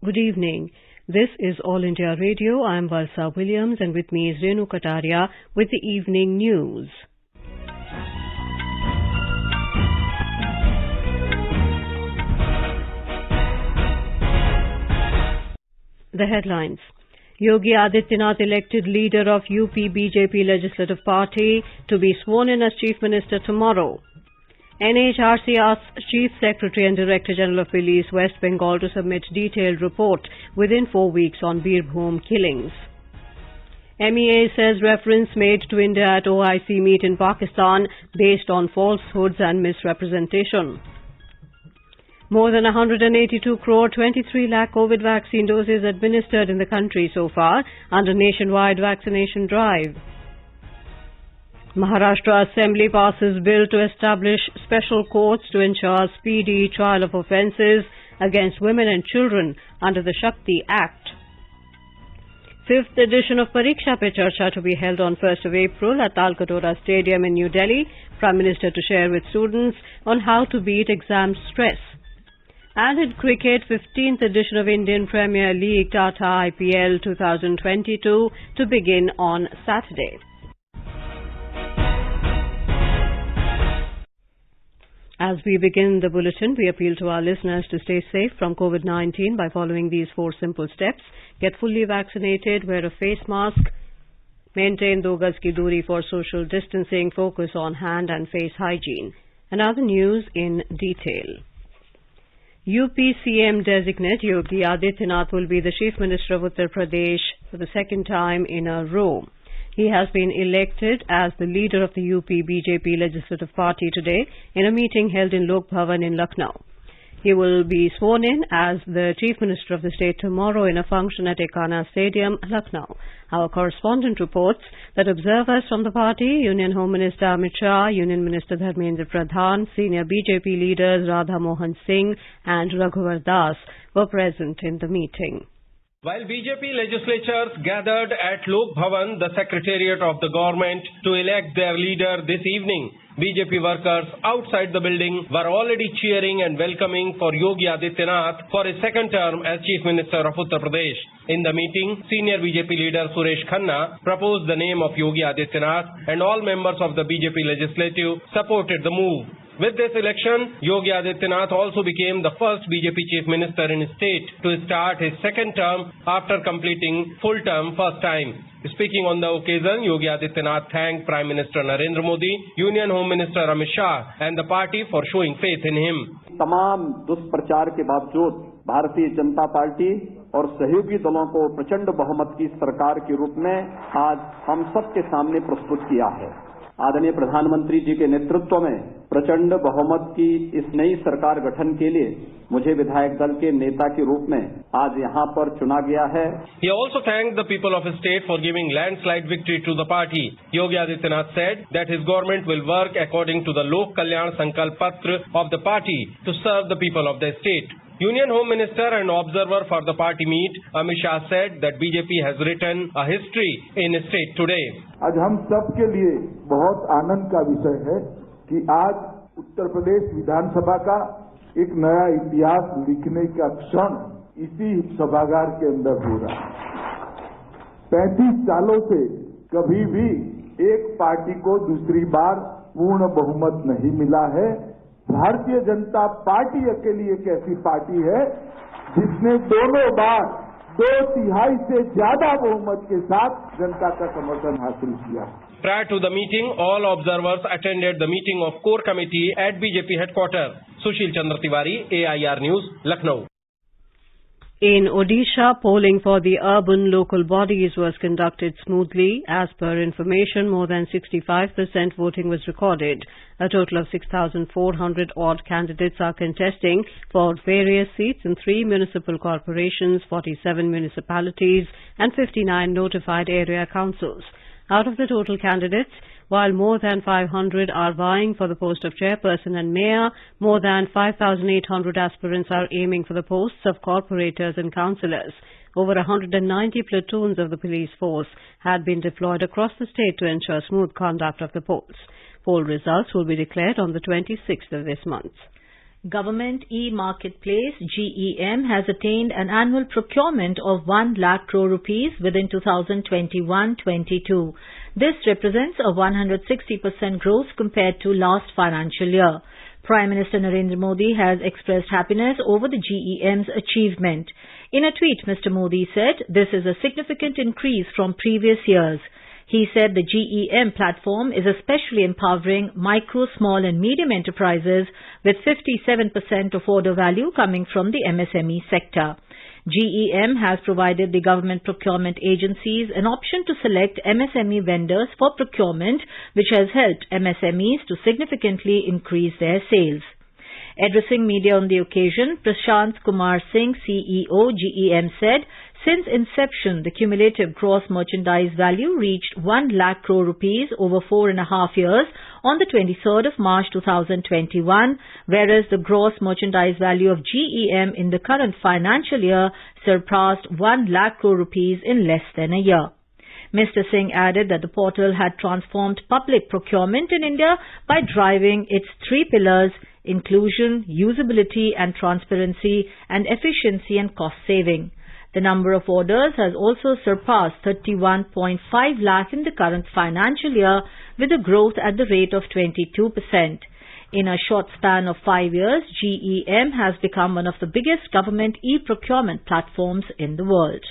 Good evening. This is All India Radio. I am Valsa Williams and with me is Renu Kataria with the evening news. The headlines. Yogi Adityanath elected leader of UP BJP Legislative Party to be sworn in as Chief Minister tomorrow. NHRC asks Chief Secretary and Director General of Police West Bengal to submit detailed report within 4 weeks on Birbhum killings. MEA says reference made to India at OIC meet in Pakistan based on falsehoods and misrepresentation. More than 182 crore 23 lakh COVID vaccine doses administered in the country so far under nationwide vaccination drive. Maharashtra Assembly passes bill to establish special courts to ensure speedy trial of offences against women and children under the Shakti Act. 5th edition of Pariksha Pe Charcha to be held on 1st of April at Talkatore Stadium in New Delhi. Prime Minister to share with students on how to beat exam stress. And in cricket, 15th edition of Indian Premier League Tata IPL 2022 to begin on Saturday. As we begin the bulletin, we appeal to our listeners to stay safe from COVID-19 by following these 4 simple steps. Get fully vaccinated, wear a face mask, maintain 2 gaz ki duri for social distancing, focus on hand and face hygiene. And now the news in detail. UP CM designate Yogi Adityanath will be the Chief Minister of Uttar Pradesh for the second time in a row. He has been elected as the leader of the UP BJP Legislative Party today in a meeting held in Lok Bhavan in Lucknow. He will be sworn in as the Chief Minister of the state tomorrow in a function at Ekana Stadium, Lucknow. Our correspondent reports that observers from the party, Union Home Minister Amit Shah, Union Minister Dharmendra Pradhan, senior BJP leaders Radha Mohan Singh and Raghuvar Das were present in the meeting. While BJP legislatures gathered at Lok Bhavan, the secretariat of the government, to elect their leader this evening, BJP workers outside the building were already cheering and welcoming for Yogi Adityanath for his second term as Chief Minister of Uttar Pradesh. In the meeting, senior BJP leader Suresh Khanna proposed the name of Yogi Adityanath and all members of the BJP legislative supported the move. With this election, Yogi Adityanath also became the first BJP Chief Minister in his state to start his second term after completing full term first time. Speaking on the occasion, Yogi Adityanath thanked Prime Minister Narendra Modi, Union Home Minister Amit Shah and the party for showing faith in him. तमाम दुष्प्रचार के बावजूद Bharatiya Janata party और सहयोगी दलों को प्रचंड बहुमत की सरकार के रूप में आज हम सबके सामने प्रस्तुत किया है। आदरणीय प्रधानमंत्री जी के नेतृत्व में प्रचंड बहुमत की इस नई सरकार गठन के लिए मुझे विधायक दल के नेता के रूप में आज यहाँ पर चुना गया है। He also thanked the people of his state for giving landslide victory to the party. Yogi Adityanath said that his government will work according to the Lok Kalyan Sankalp Patra of the party to serve the people of the state. Union Home Minister and observer for the party meet, Amit Shah said that BJP has written a history in his state today. आज हम सब के लिए बहुत आनंद का विषय है कि आज उत्तर प्रदेश विधानसभा का एक नया इतिहास लिखने का क्षण इसी सभागार के अंदर हो रहा है। 35 सालों से कभी भी एक पार्टी को दूसरी बार पूर्ण बहुमत नहीं मिला है। भारतीय जनता पार्टी अकेली एक ऐसी पार्टी है जिसने दोनों बार 2/3 से ज्यादा बहुमत के साथ जनता का समर्थन हासिल किया। Prior to the meeting, all observers attended the meeting of core committee at BJP headquarters. Sushil Chandra Tiwari, AIR News, Lucknow. In Odisha, polling for the urban local bodies was conducted smoothly. As per information, more than 65% voting was recorded. A total of 6,400 odd candidates are contesting for various seats in 3 municipal corporations, 47 municipalities and 59 notified area councils. Out of the total candidates, while more than 500 are vying for the post of chairperson and mayor, more than 5,800 aspirants are aiming for the posts of corporators and councillors. Over 190 platoons of the police force had been deployed across the state to ensure smooth conduct of the polls. Poll results will be declared on the 26th of this month. Government e-Marketplace GEM has attained an annual procurement of 1 lakh crore rupees within 2021-22. This represents a 160% growth compared to last financial year. Prime Minister Narendra Modi has expressed happiness over the GEM's achievement. In a tweet, Mr. Modi said this is a significant increase from previous years. He said the GEM platform is especially empowering micro, small and medium enterprises with 57% of order value coming from the MSME sector. GEM has provided the government procurement agencies an option to select MSME vendors for procurement, which has helped MSMEs to significantly increase their sales. Addressing media on the occasion, Prashant Kumar Singh, CEO, GEM said, since inception, the cumulative gross merchandise value reached 1 lakh crore rupees over 4.5 years on the 23rd of March 2021, whereas the gross merchandise value of GEM in the current financial year surpassed 1 lakh crore rupees in less than a year. Mr. Singh added that the portal had transformed public procurement in India by driving its 3 pillars: inclusion, usability and transparency, and efficiency and cost saving. The number of orders has also surpassed 31.5 lakh in the current financial year, with a growth at the rate of 22%. In a short span of 5 years, GEM has become one of the biggest government e-procurement platforms in the world.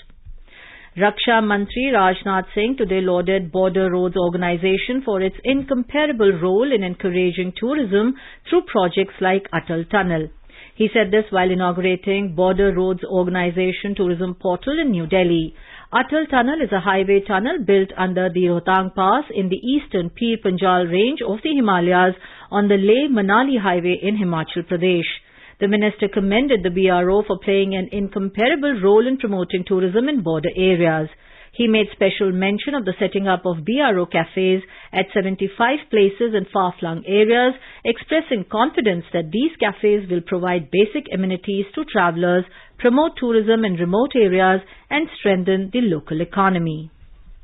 Raksha Mantri Rajnath Singh today lauded Border Roads Organization for its incomparable role in encouraging tourism through projects like Atal Tunnel. He said this while inaugurating Border Roads Organization Tourism Portal in New Delhi. Atal Tunnel is a highway tunnel built under the Rohtang Pass in the eastern Pir Panjal range of the Himalayas on the Leh-Manali highway in Himachal Pradesh. The minister commended the BRO for playing an incomparable role in promoting tourism in border areas. He made special mention of the setting up of BRO cafes at 75 places in far-flung areas, expressing confidence that these cafes will provide basic amenities to travellers, promote tourism in remote areas and strengthen the local economy.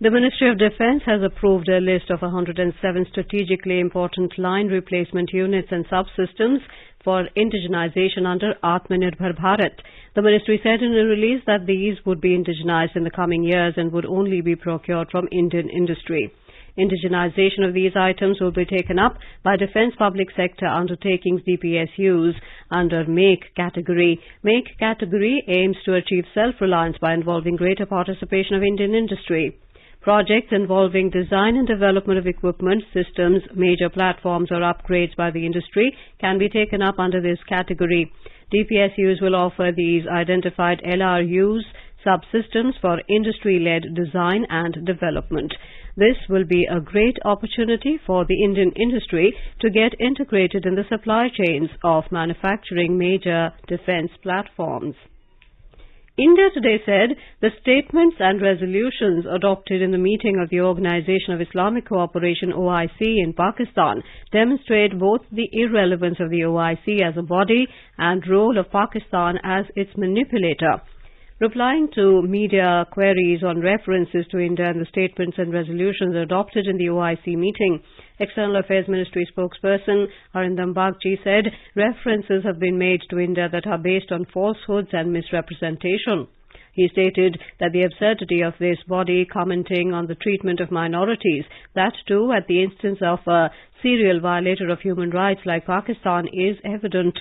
The Ministry of Defence has approved a list of 107 strategically important line replacement units and subsystems for indigenization under Atmanirbhar Bharat. The ministry said in a release that these would be indigenized in the coming years and would only be procured from Indian industry. Indigenization of these items will be taken up by Defence Public Sector Undertakings DPSUs under MAKE category. MAKE category aims to achieve self-reliance by involving greater participation of Indian industry. Projects involving design and development of equipment, systems, major platforms or upgrades by the industry can be taken up under this category. DPSUs will offer these identified LRUs, subsystems for industry-led design and development. This will be a great opportunity for the Indian industry to get integrated in the supply chains of manufacturing major defence platforms. India today said the statements and resolutions adopted in the meeting of the Organization of Islamic Cooperation OIC in Pakistan demonstrate both the irrelevance of the OIC as a body and role of Pakistan as its manipulator. Replying to media queries on references to India and the statements and resolutions adopted in the OIC meeting, External Affairs Ministry spokesperson Arindam Bagchi said references have been made to India that are based on falsehoods and misrepresentation. He stated that the absurdity of this body commenting on the treatment of minorities, that too at the instance of a serial violator of human rights like Pakistan, is evident.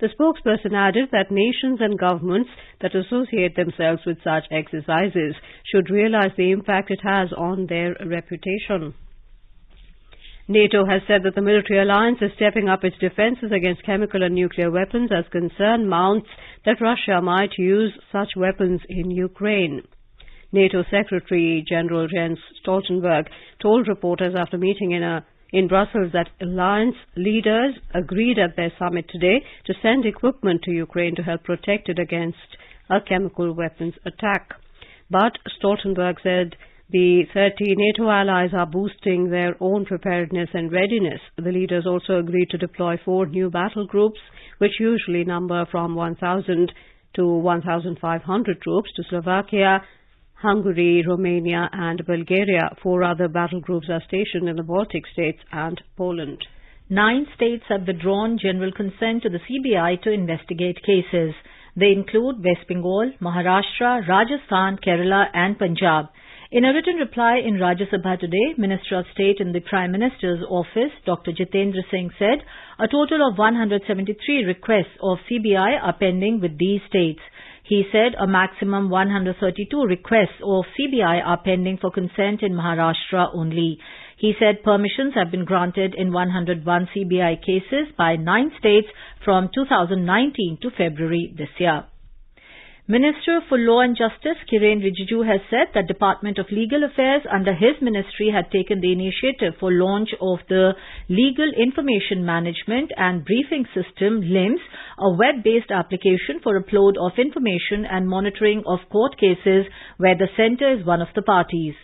The spokesperson added that nations and governments that associate themselves with such exercises should realize the impact it has on their reputation. NATO has said that the military alliance is stepping up its defences against chemical and nuclear weapons as concern mounts that Russia might use such weapons in Ukraine. NATO Secretary General Jens Stoltenberg told reporters after meeting in Brussels that alliance leaders agreed at their summit today to send equipment to Ukraine to help protect it against a chemical weapons attack. But Stoltenberg said the 30 NATO allies are boosting their own preparedness and readiness. The leaders also agreed to deploy 4 new battle groups, which usually number from 1,000 to 1,500 troops, to Slovakia, Hungary, Romania and Bulgaria. 4 other battle groups are stationed in the Baltic states and Poland. 9 states have withdrawn general consent to the CBI to investigate cases. They include West Bengal, Maharashtra, Rajasthan, Kerala and Punjab. In a written reply in Rajya Sabha today, Minister of State in the Prime Minister's office, Dr. Jitendra Singh said a total of 173 requests of CBI are pending with these states. He said a maximum 132 requests of CBI are pending for consent in Maharashtra only. He said permissions have been granted in 101 CBI cases by 9 states from 2019 to February this year. Minister for Law and Justice Kiren Rijiju has said that Department of Legal Affairs under his ministry had taken the initiative for launch of the Legal Information Management and Briefing System LIMS, a web-based application for upload of information and monitoring of court cases where the centre is one of the parties.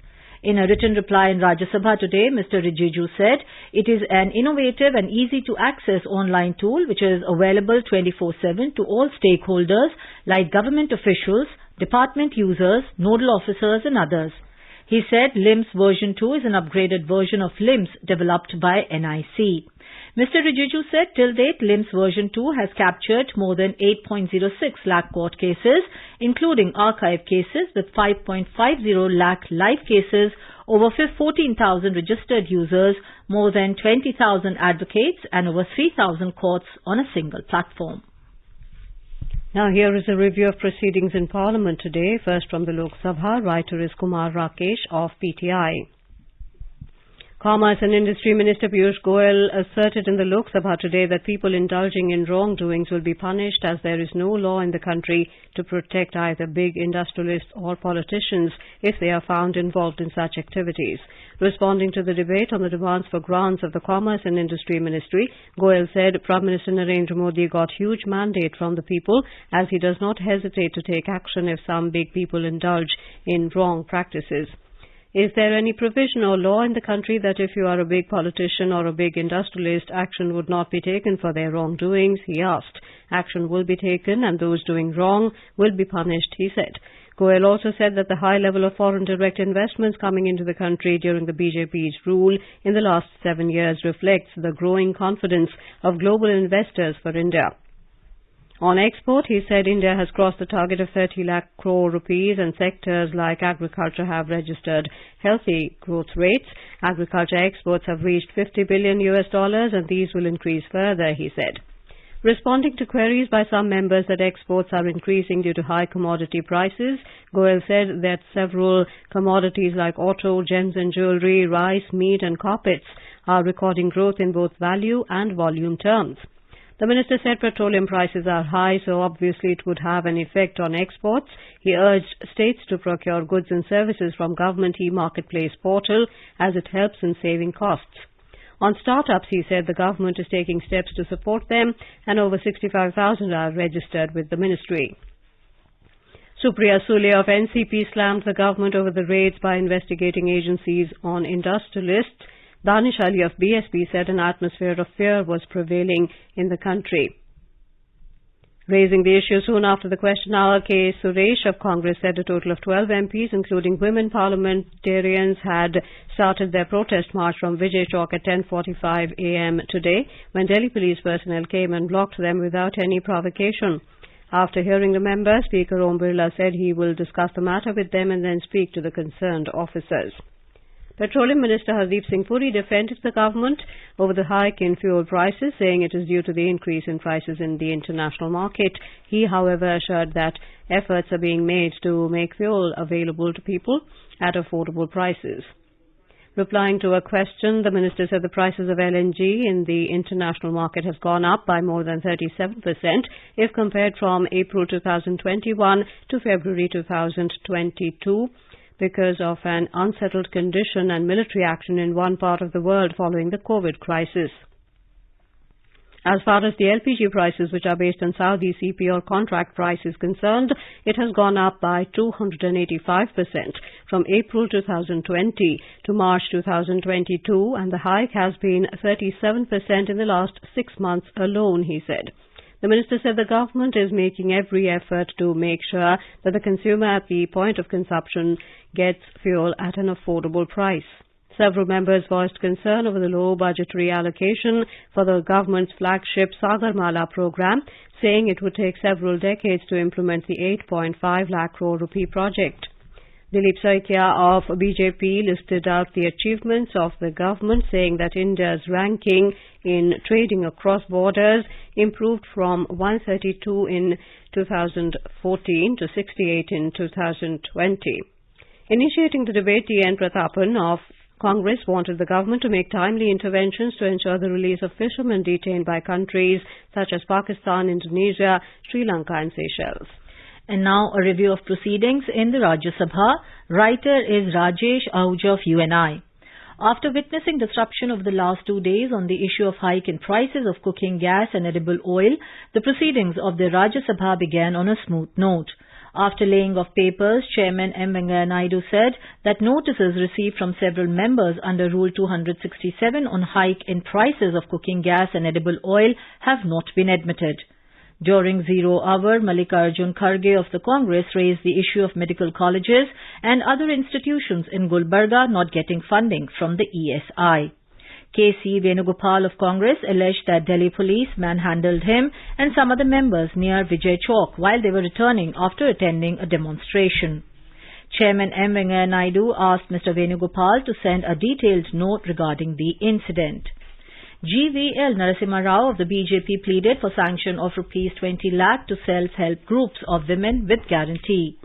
In a written reply in Rajya Sabha today, Mr. Rijiju said it is an innovative and easy-to-access online tool which is available 24/7 to all stakeholders like government officials, department users, nodal officers and others. He said LIMS version 2 is an upgraded version of LIMS developed by NIC. Mr. Rijiju said till date LIMS version 2 has captured more than 8.06 lakh court cases, including archive cases with 5.50 lakh live cases, over 14,000 registered users, more than 20,000 advocates and over 3,000 courts on a single platform. Now here is a review of proceedings in Parliament today. First from the Lok Sabha, writer is Kumar Rakesh of PTI. Commerce and Industry Minister Piyush Goyal asserted in the Lok Sabha today that people indulging in wrongdoings will be punished as there is no law in the country to protect either big industrialists or politicians if they are found involved in such activities. Responding to the debate on the demands for grants of the Commerce and Industry Ministry, Goyal said Prime Minister Narendra Modi got huge mandate from the people as he does not hesitate to take action if some big people indulge in wrong practices. Is there any provision or law in the country that if you are a big politician or a big industrialist, action would not be taken for their wrongdoings? He asked. Action will be taken and those doing wrong will be punished, he said. Goyal also said that the high level of foreign direct investments coming into the country during the BJP's rule in the last 7 years reflects the growing confidence of global investors for India. On export, he said India has crossed the target of 30 lakh crore rupees and sectors like agriculture have registered healthy growth rates. Agriculture exports have reached $50 billion and these will increase further, he said. Responding to queries by some members that exports are increasing due to high commodity prices, Goyal said that several commodities like auto, gems and jewellery, rice, meat and carpets are recording growth in both value and volume terms. The minister said petroleum prices are high, so obviously it would have an effect on exports. He urged states to procure goods and services from government e-marketplace portal as it helps in saving costs. On startups, he said the government is taking steps to support them and over 65,000 are registered with the ministry. Supriya Sule of NCP slammed the government over the raids by investigating agencies on industrialists. Danish Ali of BSP said an atmosphere of fear was prevailing in the country. Raising the issue soon after the question hour, K. Suresh of Congress said a total of 12 MPs, including women parliamentarians, had started their protest march from Vijay Chowk at 10:45 a.m. today, when Delhi police personnel came and blocked them without any provocation. After hearing the members, Speaker Om Birla said he will discuss the matter with them and then speak to the concerned officers. Petroleum Minister Hardeep Singh Puri defended the government over the hike in fuel prices, saying it is due to the increase in prices in the international market. He, however, assured that efforts are being made to make fuel available to people at affordable prices. Replying to a question, the minister said the prices of LNG in the international market has gone up by more than 37% if compared from April 2021 to February 2022. Because of an unsettled condition and military action in one part of the world following the COVID crisis. As far as the LPG prices, which are based on Saudi CP or contract price, is concerned, it has gone up by 285% from April 2020 to March 2022, and the hike has been 37% in the last 6 months alone, he said. The minister said the government is making every effort to make sure that the consumer at the point of consumption gets fuel at an affordable price. Several members voiced concern over the low budgetary allocation for the government's flagship Sagarmala program, saying it would take several decades to implement the 8.5 lakh crore rupee project. Dilip Saikia of BJP listed out the achievements of the government, saying that India's ranking in trading across borders improved from 132 in 2014 to 68 in 2020. Initiating the debate, T.N. Prathapan of Congress wanted the government to make timely interventions to ensure the release of fishermen detained by countries such as Pakistan, Indonesia, Sri Lanka and Seychelles. And now a review of proceedings in the Rajya Sabha. Writer is Rajesh Ahuja of UNI. After witnessing disruption over the last 2 days on the issue of hike in prices of cooking gas and edible oil, the proceedings of the Rajya Sabha began on a smooth note. After laying of papers, Chairman M. Venkaiah Naidu said that notices received from several members under Rule 267 on hike in prices of cooking gas and edible oil have not been admitted. During zero hour, Mallikarjun Kharge of the Congress raised the issue of medical colleges and other institutions in Gulbarga not getting funding from the ESI. K.C. Venugopal of Congress alleged that Delhi police manhandled him and some other members near Vijay Chowk while they were returning after attending a demonstration. Chairman M. Venkaiah Naidu asked Mr. Venugopal to send a detailed note regarding the incident. GVL Narasimha Rao of the BJP pleaded for sanction of Rs 20 lakh to self-help groups of women with guarantee.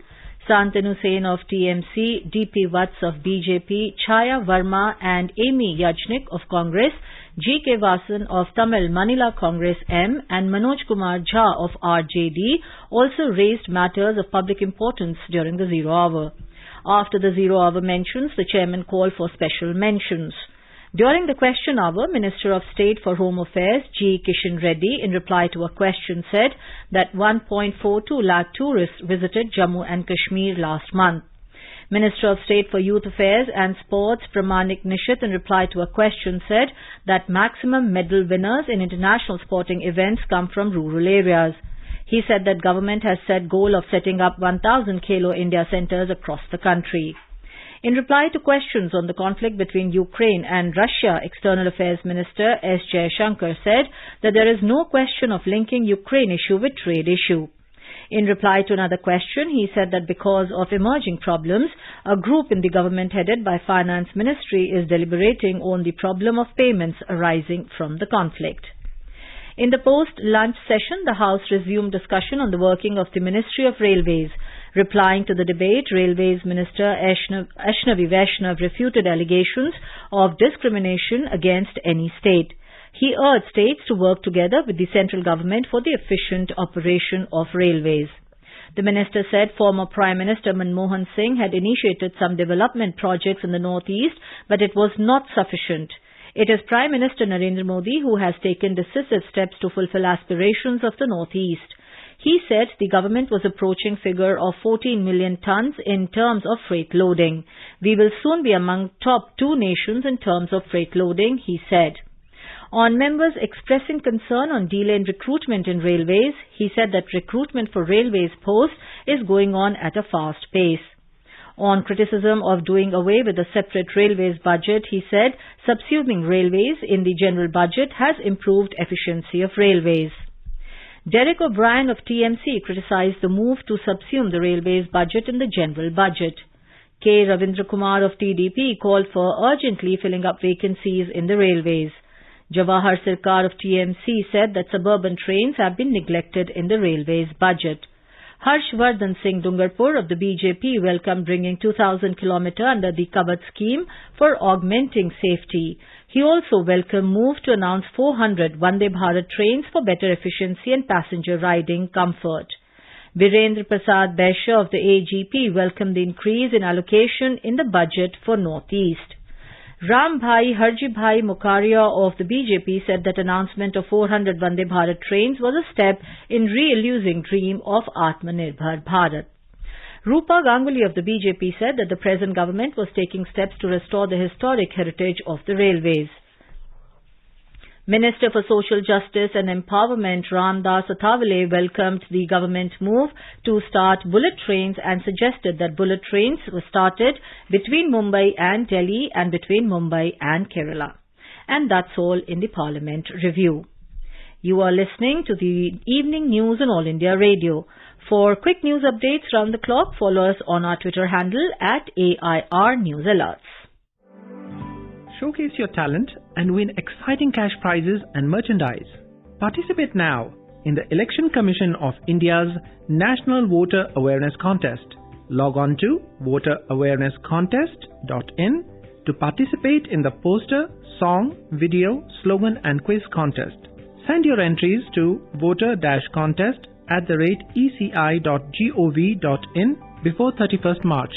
Santanu Sen of TMC, D.P. Vats of BJP, Chaya Verma and Amy Yajnik of Congress, G.K. Vasan of Tamil Manila Congress M and Manoj Kumar Jha of RJD also raised matters of public importance during the zero hour. After the zero hour mentions, the chairman called for special mentions. During the question hour, Minister of State for Home Affairs G. Kishan Reddy, in reply to a question, said that 1.42 lakh tourists visited Jammu and Kashmir last month. Minister of State for Youth Affairs and Sports Pramanik Nishit, in reply to a question, said that maximum medal winners in international sporting events come from rural areas. He said that government has set goal of setting up 1,000 Khelo India centres across the country. In reply to questions on the conflict between Ukraine and Russia, External Affairs Minister S. Jaishankar said that there is no question of linking Ukraine issue with trade issue. In reply to another question, he said that because of emerging problems, a group in the government headed by Finance Ministry is deliberating on the problem of payments arising from the conflict. In the post-lunch session, the House resumed discussion on the working of the Ministry of Railways. Replying to the debate, Railways Minister Ashnavi Vaishnav refuted allegations of discrimination against any state. He urged states to work together with the central government for the efficient operation of railways. The minister said former Prime Minister Manmohan Singh had initiated some development projects in the northeast, but it was not sufficient. It is Prime Minister Narendra Modi who has taken decisive steps to fulfill aspirations of the northeast. He said the government was approaching figure of 14 million tons in terms of freight loading. We will soon be among top 2 nations in terms of freight loading, he said. On members expressing concern on delay in recruitment in railways, he said that recruitment for railways posts is going on at a fast pace. On criticism of doing away with a separate railways budget, he said subsuming railways in the general budget has improved efficiency of railways. Derek O'Brien of TMC criticized the move to subsume the railways budget in the general budget. K. Ravindra Kumar of TDP called for urgently filling up vacancies in the railways. Jawahar Sirkar of TMC said that suburban trains have been neglected in the railways budget. Harshvardhan Singh Dungarpur of the BJP welcomed bringing 2,000 km under the Kavach scheme for augmenting safety. He also welcomed move to announce 400 Vande Bharat trains for better efficiency and passenger riding comfort. Virendra Prasad Baisha of the AGP welcomed the increase in allocation in the budget for Northeast. Rambhai Harjibhai Mukaria of the BJP said that announcement of 400 Vande Bharat trains was a step in re-illusing dream of Atmanirbhar Bharat. Rupa Ganguly of the BJP said that the present government was taking steps to restore the historic heritage of the railways. Minister for Social Justice and Empowerment Ramdas Athavale welcomed the government move to start bullet trains and suggested that bullet trains were started between Mumbai and Delhi and between Mumbai and Kerala. And that's all in the Parliament Review. You are listening to the evening news on All India Radio. For quick news updates round the clock, follow us on our Twitter handle at AIR News Alerts. Showcase your talent and win exciting cash prizes and merchandise. Participate now in the Election Commission of India's National Voter Awareness Contest. Log on to voterawarenesscontest.in to participate in the poster, song, video, slogan and quiz contest. Send your entries to voter-contest@eci.gov.in before 31st March.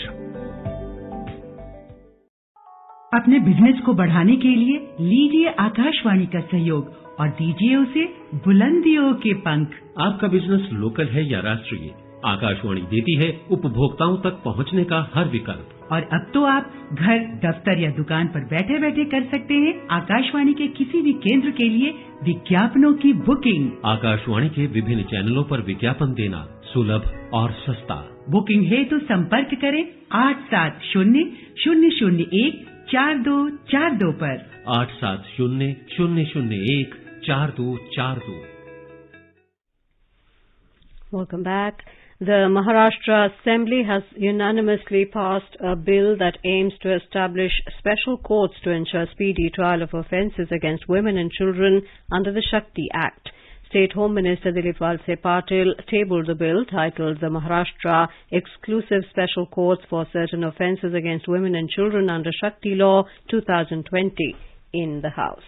अपने business को बढ़ाने के लिए लीजिए आकाशवाणी का सहयोग और दीजिए उसे बुलंदियों के पंख। आपका बिजनेस लोकल है या राष्ट्रीय, आकाशवाणी देती है उपभोक्ताओं तक पहुंचने का हर विकल्प। और अब तो आप घर, दफ्तर या दुकान पर बैठे बैठे कर सकते हैं आकाशवाणी के किसी भी केंद्र के लिए विज्ञापनों की बुकिंग। आकाशवाणी के विभिन्न चैनलों पर विज्ञापन देना सुलभ और सस्ता। बुकिंग है तो संपर्क करें 8700014242 पर। 8700014242। Welcome back. The Maharashtra Assembly has unanimously passed a bill that aims to establish special courts to ensure speedy trial of offences against women and children under the Shakti Act. State Home Minister Dilip Walse Patil tabled the bill titled the Maharashtra Exclusive Special Courts for Certain Offences Against Women and Children under Shakti Law 2020 in the House.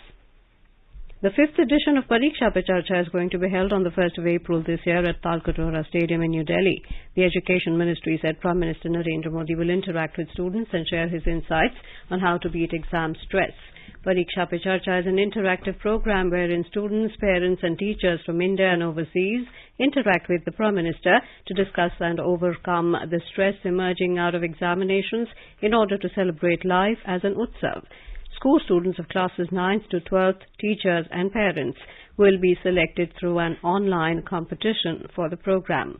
The 5th edition of Pariksha Pe Charcha is going to be held on the 1st of April this year at Talkatoora Stadium in New Delhi. The Education Ministry said Prime Minister Narendra Modi will interact with students and share his insights on how to beat exam stress. Pariksha Pe Charcha is an interactive program wherein students, parents and teachers from India and overseas interact with the Prime Minister to discuss and overcome the stress emerging out of examinations in order to celebrate life as an utsav. School students of classes 9th to 12th, teachers and parents will be selected through an online competition for the program.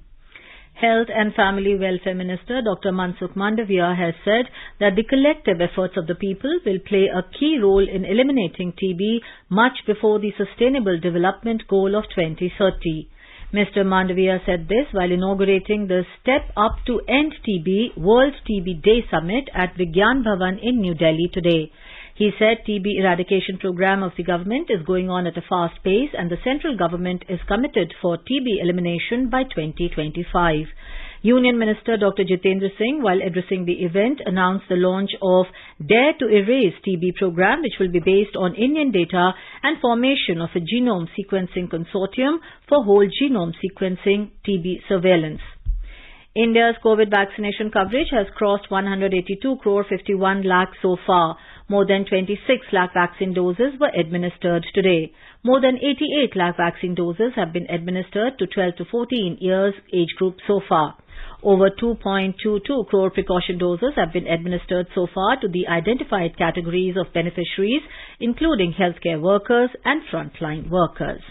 Health and Family Welfare Minister Dr. Mansukh Mandavia has said that the collective efforts of the people will play a key role in eliminating TB much before the Sustainable Development Goal of 2030. Mr. Mandavia said this while inaugurating the Step Up to End TB World TB Day Summit at Vigyan Bhavan in New Delhi today. He said TB eradication program of the government is going on at a fast pace and the central government is committed for TB elimination by 2025. Union Minister Dr. Jitendra Singh, while addressing the event, announced the launch of Dare to Erase TB program, which will be based on Indian data and formation of a genome sequencing consortium for whole genome sequencing TB surveillance. India's COVID vaccination coverage has crossed 182 crore 51 lakh so far. More than 26 lakh vaccine doses were administered today. More than 88 lakh vaccine doses have been administered to 12 to 14 years age group so far. Over 2.22 crore precaution doses have been administered so far to the identified categories of beneficiaries, including healthcare workers and frontline workers.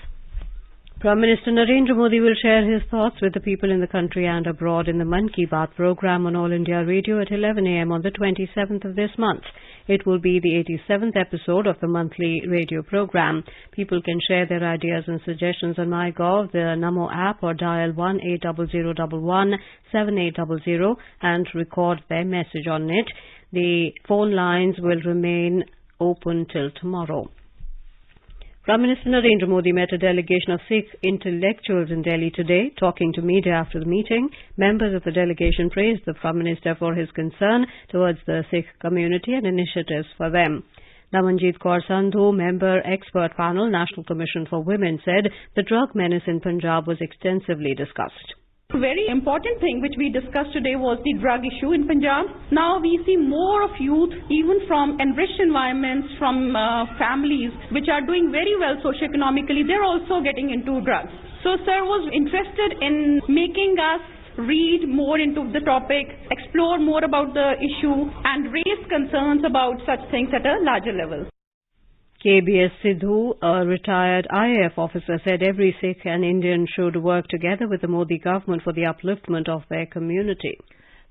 Prime Minister Narendra Modi will share his thoughts with the people in the country and abroad in the Mann Ki Baat program on All India Radio at 11 a.m. on the 27th of this month. It will be the 87th episode of the monthly radio program. People can share their ideas and suggestions on MyGov, the Namo app, or dial 1-800-11-7800 and record their message on it. The phone lines will remain open till tomorrow. Prime Minister Narendra Modi met a delegation of Sikh intellectuals in Delhi today. Talking to media after the meeting, members of the delegation praised the Prime Minister for his concern towards the Sikh community and initiatives for them. Namanjeet Kaur Sandhu, member expert panel, National Commission for Women, said the drug menace in Punjab was extensively discussed. A very important thing which we discussed today was the drug issue in Punjab. Now we see more of youth, even from enriched environments, from families which are doing very well socioeconomically, they're also getting into drugs. So sir was interested in making us read more into the topic, explore more about the issue and raise concerns about such things at a larger level. KBS Sidhu, a retired IAF officer, said every Sikh and Indian should work together with the Modi government for the upliftment of their community.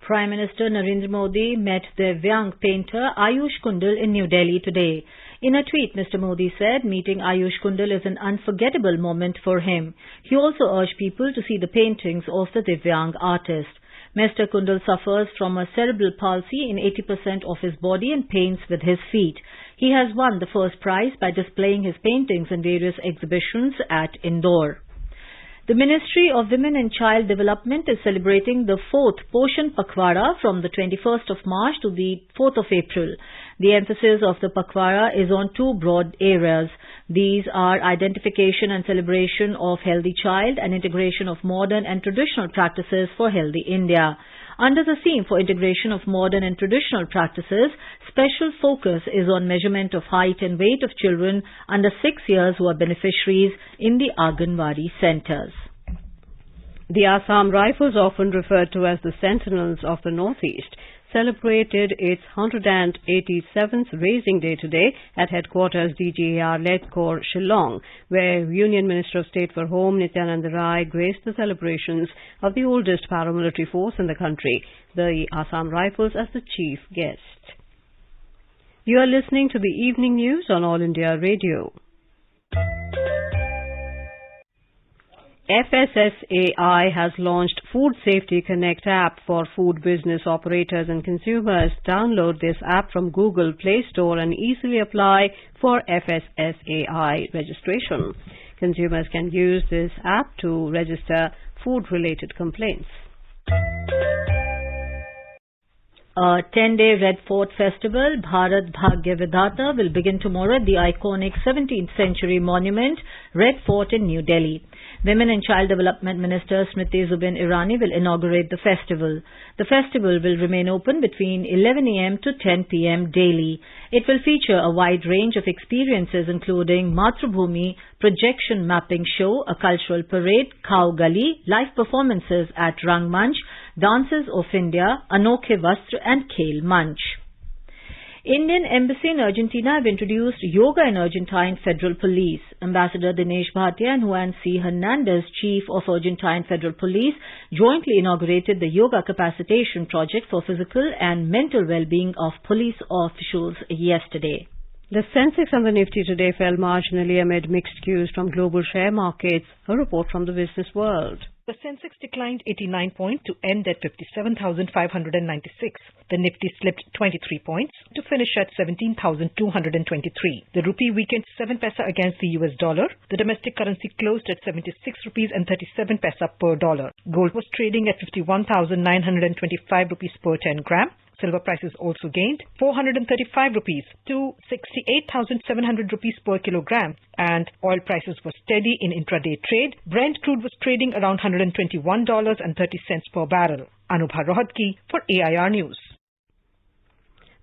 Prime Minister Narendra Modi met the Divyang painter Ayush Kundal in New Delhi today. In a tweet, Mr. Modi said meeting Ayush Kundal is an unforgettable moment for him. He also urged people to see the paintings of the Divyang artist. Mr. Kundal suffers from a cerebral palsy in 80% of his body and pains with his feet. He has won the first prize by displaying his paintings in various exhibitions at Indore. The Ministry of Women and Child Development is celebrating the 4th Poshan Pakhwara from the 21st of March to the 4th of April. The emphasis of the Pakhwara is on two broad areas. These are identification and celebration of healthy child and integration of modern and traditional practices for healthy India. Under the theme for integration of modern and traditional practices, special focus is on measurement of height and weight of children under 6 years who are beneficiaries in the Anganwadi centers. The Assam Rifles, often referred to as the Sentinels of the Northeast, celebrated its 187th Raising Day today at headquarters DGAR-led Corps Shillong, where Union Minister of State for Home Nityanand Rai graced the celebrations of the oldest paramilitary force in the country, the Assam Rifles, as the chief guest. You are listening to the evening news on All India Radio. Fssai has launched Food Safety Connect app for food business operators and consumers. Download this app from Google Play Store and easily apply for Fssai registration. Consumers can use this app to register food-related complaints. A 10-day Red Fort Festival, Bharat Bhagya Vidhata, will begin tomorrow at the iconic 17th century monument, Red Fort in New Delhi. Women and Child Development Minister Smriti Zubin Irani will inaugurate the festival. The festival will remain open between 11 a.m. to 10 p.m. daily. It will feature a wide range of experiences including Matrubhumi, projection mapping show, a cultural parade, Khao Gali, live performances at Rangmanch, Dances of India, Anokhe Vastra and Khel Manch. Indian Embassy in Argentina have introduced Yoga in Argentine Federal Police. Ambassador Dinesh Bhatia and Juan C. Hernandez, Chief of Argentine Federal Police, jointly inaugurated the Yoga Capacitation Project for physical and mental well-being of police officials yesterday. The Sensex and the Nifty today fell marginally amid mixed cues from global share markets. A report from the business world. The Sensex declined 89 points to end at 57,596. The Nifty slipped 23 points to finish at 17,223. The rupee weakened 7 paisa against the US dollar. The domestic currency closed at 76 rupees and 37 paisa per dollar. Gold was trading at 51,925 rupees per 10 gram. Silver prices also gained 435 rupees to 68,700 rupees per kilogram, and oil prices were steady in intraday trade. Brent crude was trading around $121.30 per barrel. Anubha Rohatgi for AIR News.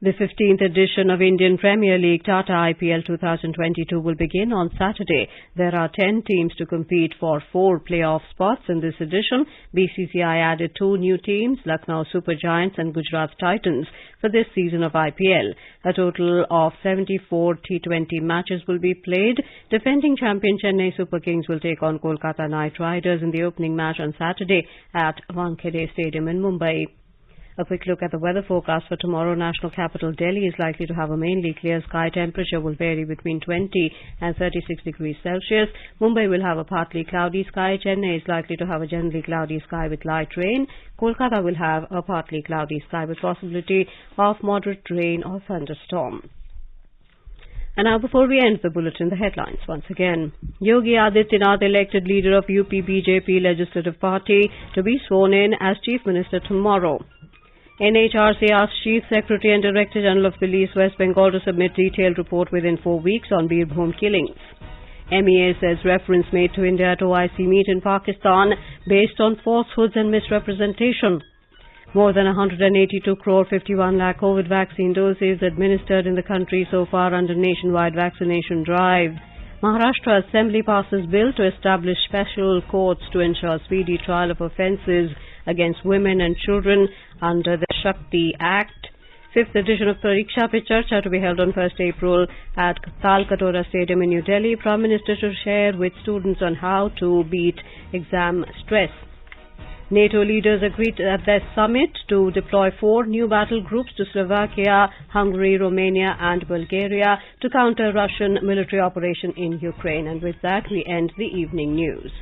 The 15th edition of Indian Premier League Tata IPL 2022 will begin on Saturday. There are 10 teams to compete for 4 playoff spots in this edition. BCCI added 2 new teams, Lucknow Super Giants and Gujarat Titans, for this season of IPL. A total of 74 T20 matches will be played. Defending champion Chennai Super Kings will take on Kolkata Knight Riders in the opening match on Saturday at Wankhede Stadium in Mumbai. A quick look at the weather forecast for tomorrow. National capital Delhi is likely to have a mainly clear sky. Temperature will vary between 20 and 36 degrees Celsius. Mumbai will have a partly cloudy sky. Chennai is likely to have a generally cloudy sky with light rain. Kolkata will have a partly cloudy sky with possibility of moderate rain or thunderstorm. And now, before we end the bulletin, the headlines once again. Yogi Adityanath elected leader of UP BJP Legislative Party to be sworn in as Chief Minister tomorrow. NHRC asked Chief Secretary and Director General of Police West Bengal to submit detailed report within 4 weeks on Birbhum killings. MEA says reference made to India at OIC meet in Pakistan based on falsehoods and misrepresentation. More than 182 crore 51 lakh COVID vaccine doses administered in the country so far under nationwide vaccination drive. Maharashtra Assembly passes bill to establish special courts to ensure speedy trial of offences against women and children under the Shakti Act. 5th edition of Pariksha Pe Charcha to be held on 1st April at Talkatora Stadium in New Delhi. Prime Minister to share with students on how to beat exam stress. NATO leaders agreed at their summit to deploy 4 new battle groups to Slovakia, Hungary, Romania and Bulgaria to counter Russian military operation in Ukraine. And with that, we end the evening news.